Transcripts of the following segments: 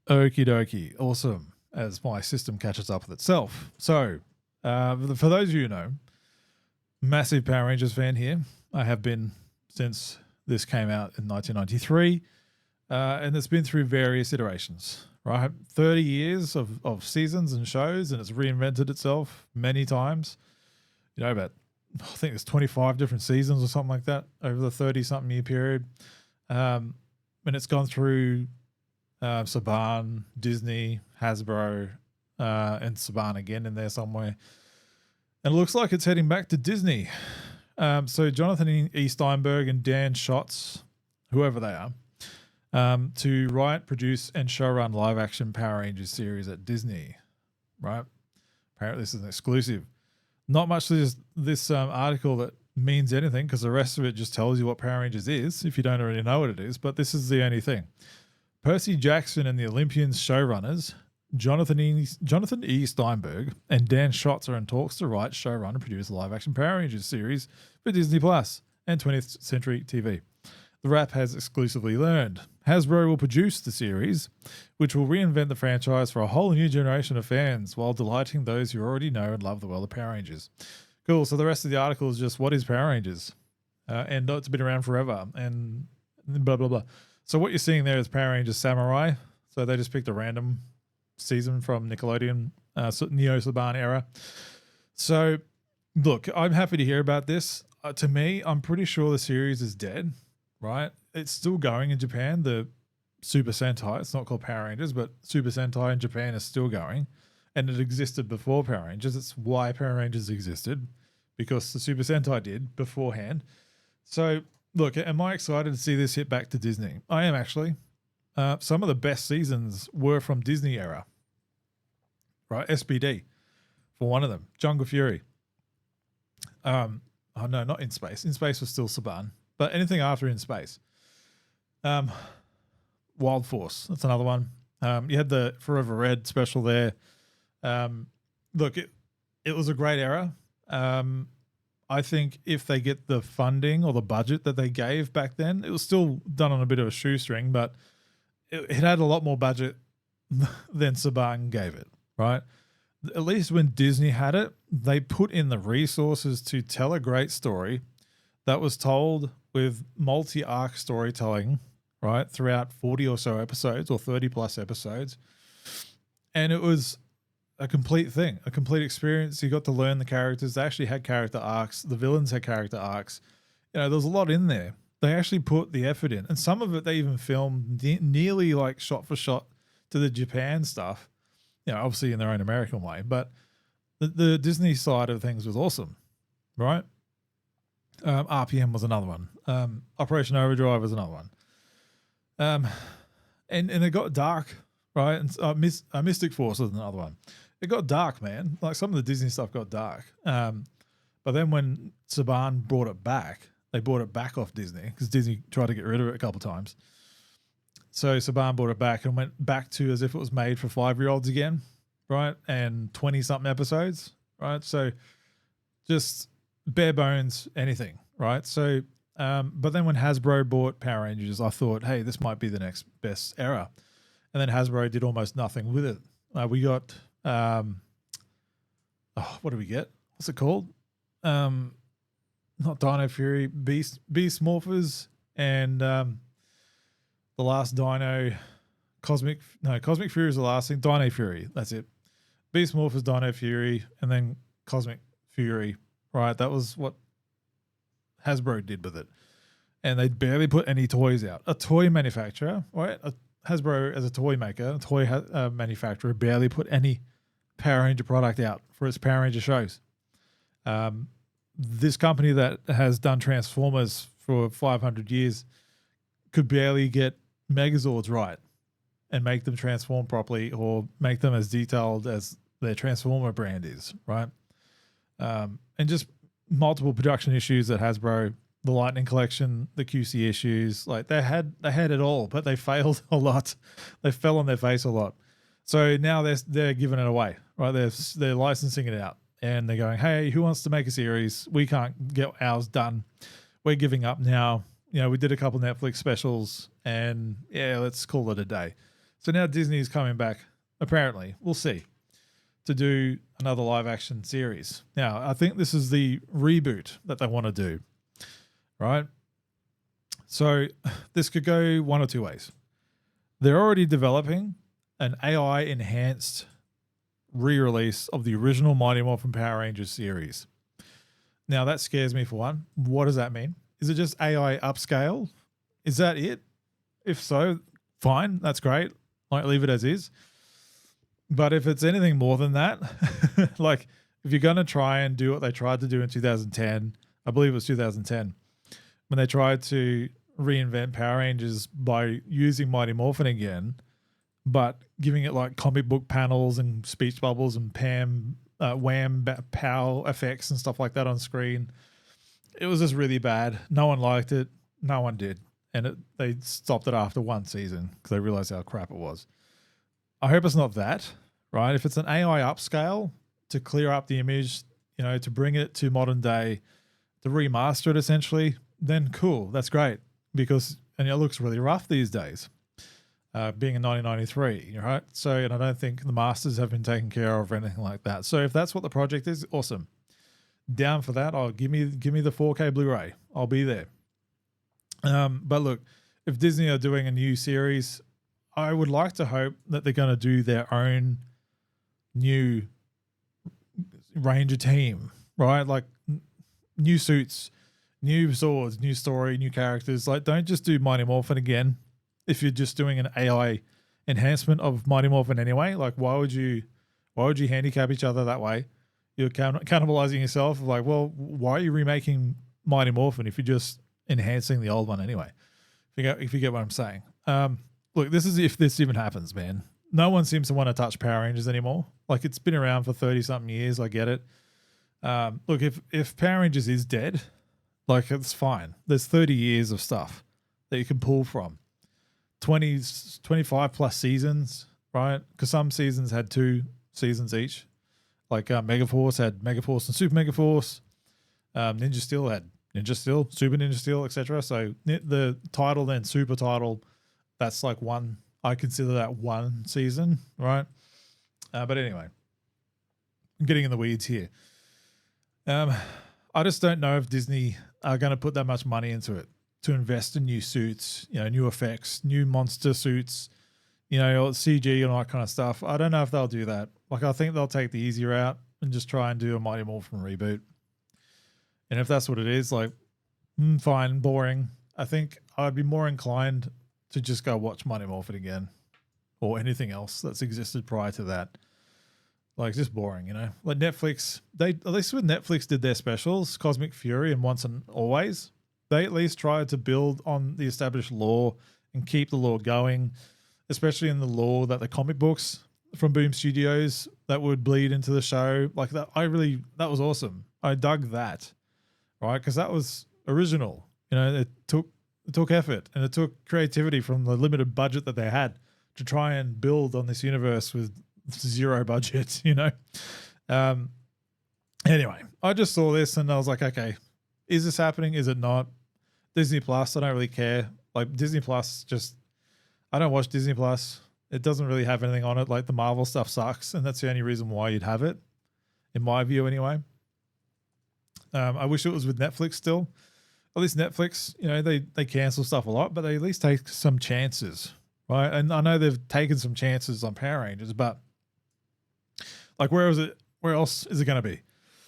Okie dokie. Awesome. As my system catches up with itself. So, for those of you who know, massive Power Rangers fan here. I have been since this came out in 1993. And it's been through various iterations, right? 30 years of seasons and shows, and it's reinvented itself many times. You know, about, I think there's 25 different seasons or something like that over the 30-something year period. And it's gone through Saban, Disney, Hasbro, and Saban again in there somewhere. And it looks like it's heading back to Disney. So Jonathan E. Steinberg and Dan Schatz, whoever they are, to write, produce, and showrun live-action Power Rangers series at Disney, right? Apparently this is an exclusive. Not much to this article that means anything, because the rest of it just tells you what Power Rangers is if you don't already know what it is, but this is the only thing. Percy Jackson and the Olympians showrunners, Jonathan E. Steinberg and Dan Schatz are in talks to write, showrun, and produce a live-action Power Rangers series for Disney Plus and 20th Century TV. The Wrap has exclusively learned Hasbro will produce the series, which will reinvent the franchise for a whole new generation of fans while delighting those who already know and love the world of Power Rangers. Cool. So the rest of the article is just what is Power Rangers, and it's been around forever, and blah blah blah. So what you're seeing there is Power Rangers Samurai. So they just picked a random season from Nickelodeon, Neo Saban era. So look, I'm happy to hear about this. To me, I'm pretty sure the series is dead. Right? It's still going in Japan. The Super Sentai, it's not called Power Rangers, but Super Sentai in Japan is still going. And it existed before Power Rangers. It's why Power Rangers existed, because the Super Sentai did beforehand. So, look, am I excited to see this hit back to Disney? I am actually. Some of the best seasons were from Disney era. Right? SPD, for one of them. Jungle Fury. Oh, no, not In Space. In Space was still Saban. But anything after In Space. Wild Force, that's another one. You had the Forever Red special there. Look, it was a great era. I think if they get the funding or the budget that they gave back then, it was still done on a bit of a shoestring, but it had a lot more budget than Saban gave it, right? At least when Disney had it, they put in the resources to tell a great story that was told with multi-arc storytelling, right, throughout 40 or so episodes or 30 plus episodes. And it was a complete thing, a complete experience. You got to learn the characters. They actually had character arcs. The villains had character arcs. You know, there was a lot in there. They actually put the effort in. And some of it they even filmed nearly like shot for shot to the Japan stuff, you know, obviously in their own American way. But the Disney side of things was awesome, right? RPM was another one. Operation Overdrive was another one. And it got dark, right? And Mystic Force was another one. It got dark, man. Like some of the Disney stuff got dark. But then when Saban brought it back, they brought it back off Disney because Disney tried to get rid of it a couple of times. So Saban brought it back and went back to as if it was made for 5-year-olds again, right? And 20-something episodes, right? So just bare bones, anything, right? So, but then when Hasbro bought Power Rangers, I thought, hey, this might be the next best era. And then Hasbro did almost nothing with it. We got, what do we get? What's it called? Not Dino Fury, Beast Morphers, and the last Dino, Cosmic Fury is the last thing. Dino Fury, that's it. Beast Morphers, Dino Fury, and then Cosmic Fury. Right, that was what Hasbro did with it. And they barely put any toys out. A toy manufacturer, right? Hasbro as a toy maker, a toy manufacturer barely put any Power Ranger product out for its Power Ranger shows. This company that has done Transformers for 500 years could barely get Megazords right and make them transform properly or make them as detailed as their Transformer brand is, right? And just multiple production issues at Hasbro, the Lightning Collection, the QC issues, like they had it all, but they failed a lot. They fell on their face a lot. So now they're giving it away, right? They're licensing it out, and they're going, hey, who wants to make a series? We can't get ours done. We're giving up now. You know, we did a couple Netflix specials, and yeah, let's call it a day. So now Disney's coming back, apparently, we'll see, to do another live action series. Now, I think this is the reboot that they want to do, right? So this could go one or two ways. They're already developing an AI enhanced re-release of the original Mighty Morphin Power Rangers series. Now that scares me for one. What does that mean? Is it just AI upscale? Is that it? If so, fine, that's great. Like, leave it as is. But if it's anything more than that, like if you're going to try and do what they tried to do in 2010, I believe it was 2010, when they tried to reinvent Power Rangers by using Mighty Morphin again, but giving it like comic book panels and speech bubbles and wham, pow effects and stuff like that on screen. It was just really bad. No one liked it. No one did. And they stopped it after one season because they realized how crap it was. I hope it's not that, right? If it's an AI upscale to clear up the image, to bring it to modern day, to remaster it essentially, then cool. That's great because it looks really rough these days. Being in 1993, right? So, and I don't think the masters have been taken care of or anything like that. So if that's what the project is, awesome. Down for that. Give me the 4K Blu-ray. I'll be there. But look, if Disney are doing a new series, I would like to hope that they're going to do their own new Ranger team, right? Like new suits, new swords, new story, new characters. Like, don't just do Mighty Morphin again. If you're just doing an AI enhancement of Mighty Morphin anyway, like why would you handicap each other that way? You're cannibalizing yourself. Like, well, why are you remaking Mighty Morphin if you're just enhancing the old one anyway? If you get what I'm saying. Look, this is if this even happens, man. No one seems to want to touch Power Rangers anymore. Like, it's been around for 30-something years. I get it. Look, if Power Rangers is dead, like, it's fine. There's 30 years of stuff that you can pull from. 25 plus seasons, right? Because some seasons had 2 seasons each. Like Megaforce had Megaforce and Super Megaforce. Ninja Steel had Ninja Steel, Super Ninja Steel, etc. So the title, then super title, that's like one. I consider that one season, right? But anyway, I'm getting in the weeds here. I just don't know if Disney are going to put that much money into it to invest in new suits, new effects, new monster suits, CG and all that kind of stuff. I don't know if they'll do that. Like, I think they'll take the easy route and just try and do a Mighty Morphin reboot. And if that's what it is, like, fine, boring. I think I'd be more inclined to just go watch Mighty Morphin again or anything else that's existed prior to that. Like, just boring, Like Netflix, at least with Netflix did their specials, Cosmic Fury and Once and Always, they at least tried to build on the established lore and keep the lore going, especially in the lore that the comic books from Boom Studios that would bleed into the show. Like that, that was awesome. I dug that, right? Because that was original. It took effort and it took creativity from the limited budget that they had to try and build on this universe with zero budget, Anyway, I just saw this and I was like, okay, is this happening? Is it not? Disney Plus, I don't really care. Like Disney Plus, I don't watch Disney Plus. It doesn't really have anything on it. Like the Marvel stuff sucks, and that's the only reason why you'd have it, in my view anyway. I wish it was with Netflix still. At least Netflix, they cancel stuff a lot, but they at least take some chances, right? And I know they've taken some chances on Power Rangers, but like where else is it going to be?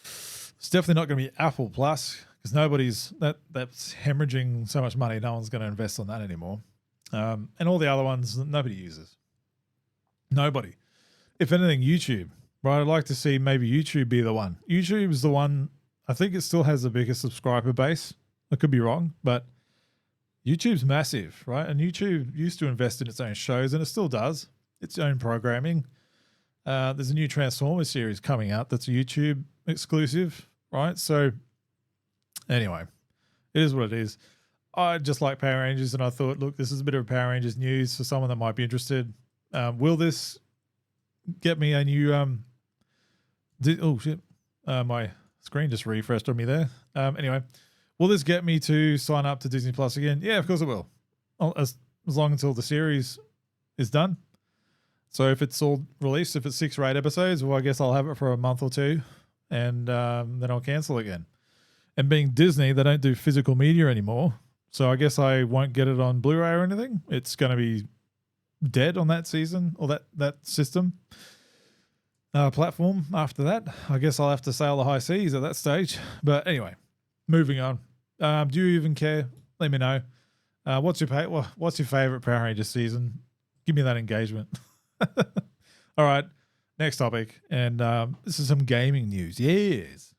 It's definitely not going to be Apple Plus. Because that's hemorrhaging so much money, no one's going to invest on that anymore. And all the other ones, nobody uses. Nobody. If anything, YouTube, right? I'd like to see maybe YouTube be the one. YouTube is the one, I think it still has the biggest subscriber base. I could be wrong, but YouTube's massive, right? And YouTube used to invest in its own shows, and it still does, its own programming. There's a new Transformers series coming out that's a YouTube exclusive, right? So anyway, it is what it is. I just like Power Rangers, and I thought, look, this is a bit of Power Rangers news for someone that might be interested. Will this get me a new... oh, shit. My screen just refreshed on me there. Anyway, will this get me to sign up to Disney Plus again? Yeah, of course it will. As long until the series is done. So if it's all released, if it's 6 or 8 episodes, well, I guess I'll have it for a month or two, and then I'll cancel again. And being Disney, they don't do physical media anymore, so I guess I won't get it on Blu-ray or anything. It's going to be dead on that season or that system platform after that. I guess I'll have to sail the high seas at that stage. But anyway, moving on. Do you even care? Let me know. What's your favorite Power Rangers season? Give me that engagement. All right, next topic, and this is some gaming news. Yes.